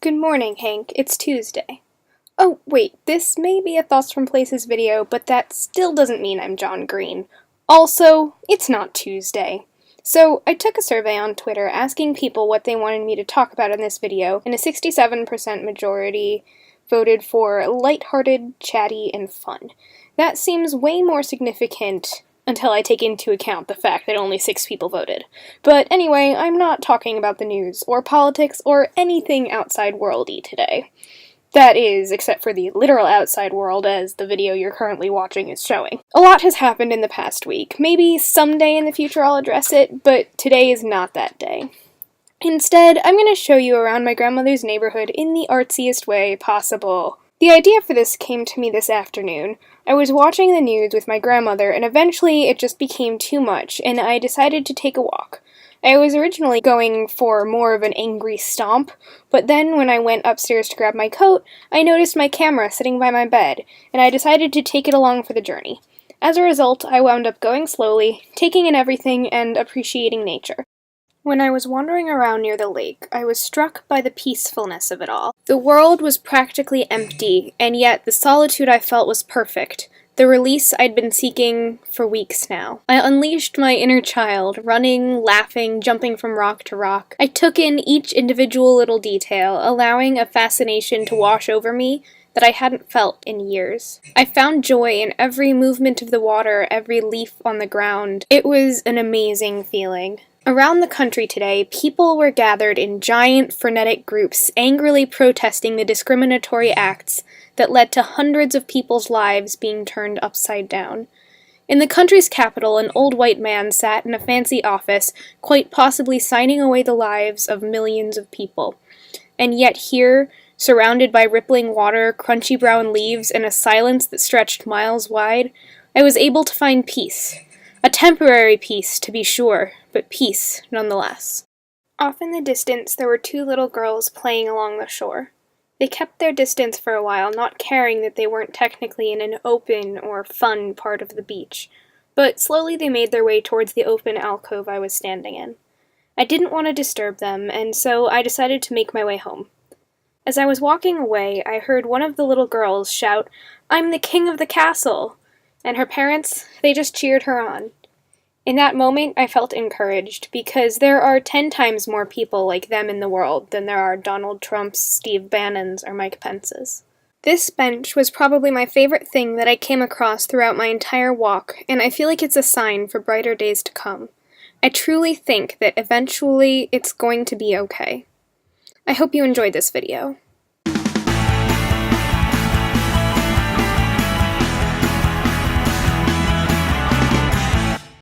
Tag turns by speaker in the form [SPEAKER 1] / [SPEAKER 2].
[SPEAKER 1] Good morning, Hank. It's Tuesday. Oh, wait, this may be a Thoughts from Places video, but that still doesn't mean I'm John Green. Also, it's not Tuesday. So, I took a survey on Twitter asking people what they wanted me to talk about in this video, and a 67% majority voted for lighthearted, chatty, and fun. That seems way more significant until I take into account the fact that only 6 people voted. But anyway, I'm not talking about the news, or politics, or anything outside worldy today. That is, except for the literal outside world, as the video you're currently watching is showing. A lot has happened in the past week. Maybe someday in the future I'll address it, but today is not that day. Instead, I'm going to show you around my grandmother's neighborhood in the artsiest way possible. The idea for this came to me this afternoon. I was watching the news with my grandmother, and eventually it just became too much, and I decided to take a walk. I was originally going for more of an angry stomp, but then when I went upstairs to grab my coat, I noticed my camera sitting by my bed, and I decided to take it along for the journey. As a result, I wound up going slowly, taking in everything, and appreciating nature. When I was wandering around near the lake, I was struck by the peacefulness of it all. The world was practically empty, and yet the solitude I felt was perfect. The release I'd been seeking for weeks now. I unleashed my inner child, running, laughing, jumping from rock to rock. I took in each individual little detail, allowing a fascination to wash over me that I hadn't felt in years. I found joy in every movement of the water, every leaf on the ground. It was an amazing feeling. Around the country today, people were gathered in giant, frenetic groups, angrily protesting the discriminatory acts that led to hundreds of people's lives being turned upside down. In the country's capital, an old white man sat in a fancy office, quite possibly signing away the lives of millions of people. And yet here, surrounded by rippling water, crunchy brown leaves, and a silence that stretched miles wide, I was able to find peace. A temporary peace, to be sure, but peace nonetheless. Off in the distance, there were 2 little girls playing along the shore. They kept their distance for a while, not caring that they weren't technically in an open or fun part of the beach, but slowly they made their way towards the open alcove I was standing in. I didn't want to disturb them, and so I decided to make my way home. As I was walking away, I heard one of the little girls shout, "I'm the king of the castle!" And her parents, they just cheered her on. In that moment, I felt encouraged, because there are 10 times more people like them in the world than there are Donald Trumps, Steve Bannons, or Mike Pences. This bench was probably my favorite thing that I came across throughout my entire walk, and I feel like it's a sign for brighter days to come. I truly think that eventually it's going to be okay. I hope you enjoyed this video.